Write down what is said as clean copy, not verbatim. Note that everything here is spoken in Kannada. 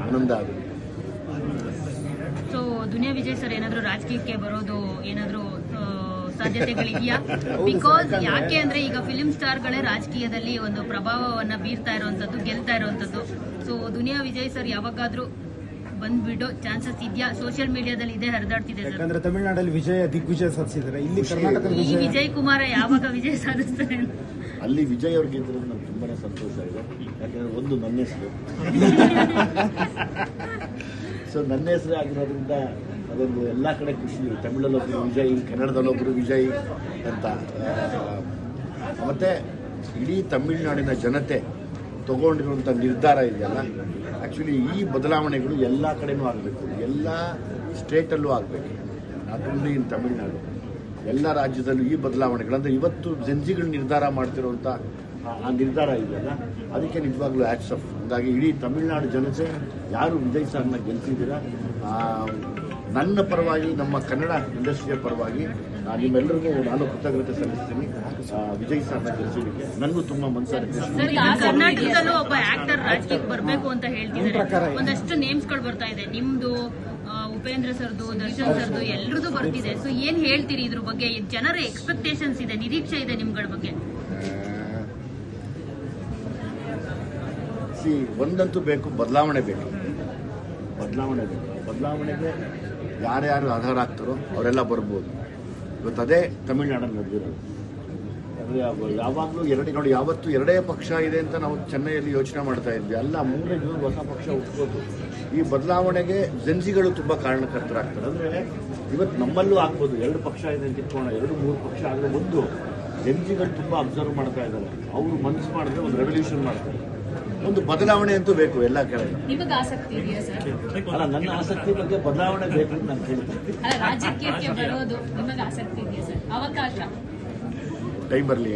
ಆನಂದ ಆಗುತ್ತೆ. ಸೊ ದುನಿಯಾ ವಿಜಯ್ ಸರ್ ಏನಾದ್ರು ರಾಜಕೀಯಕ್ಕೆ ಬರೋದು ಏನಾದ್ರು ಸಾಧ್ಯತೆಗಳಿದೆಯಾ? ಬಿಕಾಸ್ ಯಾಕೆ ಅಂದ್ರೆ ಈಗ ಫಿಲ್ಮ್ ಸ್ಟಾರ್ಗಳೇ ರಾಜಕೀಯದಲ್ಲಿ ಒಂದು ಪ್ರಭಾವವನ್ನ ಬೀರ್ತಾ ಇರುವಂತದ್ದು, ಗೆಲ್ತಾ ಇರುವಂತದ್ದು. ಸೊ ದುನಿಯಾ ವಿಜಯ್ ಸರ್ ಯಾವಾಗಾದ್ರೂ ಬಂದ್ಬಿಡೋ ಚಾನ್ಸಸ್ ಇದೆಯಾ? ಸೋಷಿಯಲ್ ಮೀಡಿಯಾದಲ್ಲಿ ಇದೇ ಹರಿದಾಡ್ತಿದೆ ಸರ್. ಯಾಕಂದ್ರೆ ತಮಿಳುನಾಡಲ್ಲಿ ದಿಗ್ವಿಜಯ ಸಾಧಿಸಿದ್ದಾರೆ, ಇಲ್ಲಿ ಕರ್ನಾಟಕದ ಈ ವಿಜಯ್ ಕುಮಾರ ಯಾವಾಗ ವಿಜಯ ಸಾಧಿಸ್ತಾರೆ? ಅಲ್ಲಿ ವಿಜಯ್ ಅವ್ರಿಗೆ ಇದ್ರೆ ನಂಗೆ ತುಂಬಾನೇ ಸಂತೋಷ ಇದೆ. ಯಾಕಂದ್ರೆ ಒಂದು ನನ್ನ ಹೆಸರು ಸೊ ನನ್ನ ಹೆಸರೇ ಆಗಿರೋದ್ರಿಂದ ಅದೊಂದು ಎಲ್ಲ ಕಡೆ ಖುಷಿ ಇದೆ. ತಮಿಳಲ್ಲೊಬ್ಬರು ವಿಜಯ್, ಕನ್ನಡದಲ್ಲೊಬ್ಬರು ವಿಜಯ್ ಅಂತ. ಮತ್ತೆ ಇಡೀ ತಮಿಳುನಾಡಿನ ಜನತೆ ತಗೊಂಡಿರುವಂಥ ನಿರ್ಧಾರ ಇದೆಯಲ್ಲ, ಆ್ಯಕ್ಚುಲಿ ಈ ಬದಲಾವಣೆಗಳು ಎಲ್ಲ ಕಡೆನೂ ಆಗಬೇಕು, ಎಲ್ಲ ಸ್ಟೇಟಲ್ಲೂ ಆಗಬೇಕು. ನಾಟ್ ಓನ್ಲಿ ಇನ್ ತಮಿಳುನಾಡು, ಎಲ್ಲ ರಾಜ್ಯದಲ್ಲೂ ಈ ಬದಲಾವಣೆಗಳಂದರೆ ಇವತ್ತು ಜಂಜಿಗಳು ನಿರ್ಧಾರ ಮಾಡ್ತಿರುವಂಥ ಆ ನಿರ್ಧಾರ ಇದೆಯಲ್ಲ, ಅದಕ್ಕೆ ನಿಜವಾಗ್ಲೂ ಹ್ಯಾಟ್ಸ್ ಆಫ್. ಹಾಗಾಗಿ ಇಡೀ ತಮಿಳುನಾಡು ಜನತೆ ಯಾರು ವಿಜಯ್ ಸರ್ನ ಗೆಲ್ತಿದ್ದೀರ, ನನ್ನ ಪರವಾಗಿ, ನಮ್ಮ ಕನ್ನಡ ಇಂಡಸ್ಟ್ರಿಯ ಪರವಾಗಿ ನಿಮ್ಮೆಲ್ಲರಿಗೂ ನಾನು ಕೃತಜ್ಞತೆ ಸಲ್ಲಿಸ್ತೀನಿ. ವಿಜಯ್ ಸರ್ನ ಗೆಲ್ಸಿದ್ದಕ್ಕೆ ನನಗೂ ತುಂಬಾ ಮನಸ್ಸಾಗುತ್ತೆ. ಕರ್ನಾಟಕದಲ್ಲೂ ಒಬ್ಬ ಆಕ್ಟರ್ ರಾಜಕೀಯಕ್ಕೆ ಬರಬೇಕು ಅಂತ ಹೇಳ್ತಿದ್ದಾರೆ. ಒಂದಷ್ಟು ನೇಮ್ಸ್ಗಳು ಬರ್ತಾ ಇದೆ, ನಿಮ್ದು, ಉಪೇಂದ್ರ ಸರ್ದು, ದರ್ಶನ್ ಸರ್ದು, ಎಲ್ಲರದು ಬರ್ತಿದೆ. ಸೊ ಏನ್ ಹೇಳ್ತೀರಿ ಇದ್ರ ಬಗ್ಗೆ? ಜನರ ಎಕ್ಸ್ಪೆಕ್ಟೇಷನ್ಸ್ ಇದೆ, ನಿರೀಕ್ಷೆ ಇದೆ ನಿಮ್ಗಳ ಬಗ್ಗೆ. ಒಂದಂತೂ ಬೇಕು, ಬದಲಾವಣೆ ಬೇಕು. ಬದಲಾವಣೆಗೆ ಯಾರ್ಯಾರು ಆಧಾರ ಆಗ್ತಾರೋ ಅವರೆಲ್ಲ ಬರ್ಬೋದು. ಇವತ್ತು ಅದೇ ತಮಿಳುನಾಡಲ್ಲಿ ನಡೆದಿರೋದು. ಅಂದರೆ ಯಾವಾಗಲೂ ನೋಡಿ, ಯಾವತ್ತು ಎರಡೇ ಪಕ್ಷ ಇದೆ ಅಂತ ನಾವು ಚೆನ್ನೈಯಲ್ಲಿ ಯೋಚನೆ ಮಾಡ್ತಾ ಇದ್ವಿ. ಅಲ್ಲ, ಮೂರನೇ ಜನ ಹೊಸ ಪಕ್ಷ ಹುಟ್ಕೋದು. ಈ ಬದಲಾವಣೆಗೆ ಜಂಜಿಗಳು ತುಂಬ ಕಾರಣಕರ್ತರಾಗ್ತಾರೆ. ಅಂದರೆ ಇವತ್ತು ನಮ್ಮಲ್ಲೂ ಆಗ್ಬೋದು, ಎರಡು ಪಕ್ಷ ಇದೆ ಅಂತ ಇಟ್ಕೋಣ, 2-3 ಪಕ್ಷ ಆದರೆ ಒಂದು ಜಂಜಿಗಳು ತುಂಬ ಅಬ್ಸರ್ವ್ ಮಾಡ್ತಾ ಇದ್ದಾರೆ. ಅವರು ಮನಸ್ಸು ಮಾಡಿದ್ರೆ ಒಂದು ರೆವಲ್ಯೂಷನ್ ಮಾಡ್ತಾರೆ. ಒಂದು ಬದಲಾವಣೆ ಅಂತೂ ಬೇಕು ಎಲ್ಲ ಕಡೆ. ನಿಮಗೆ ಆಸಕ್ತಿ ಇದೆಯಾ ಸರ್? ಅಲ್ಲ, ನನ್ನ ಆಸಕ್ತಿ ಬಗ್ಗೆ ಬದಲಾವಣೆ ಬೇಕು ಅಂತ ನಾನು ಕೇಳ್ತೀನಿ. ರಾಜಕೀಯಕ್ಕೆ ಬರೋದು ನಿಮಗೆ ಆಸಕ್ತಿ ಇದೆಯಾ ಸರ್? ಅವಕಾಶ ಟೈಮ್ ಬರಲಿ.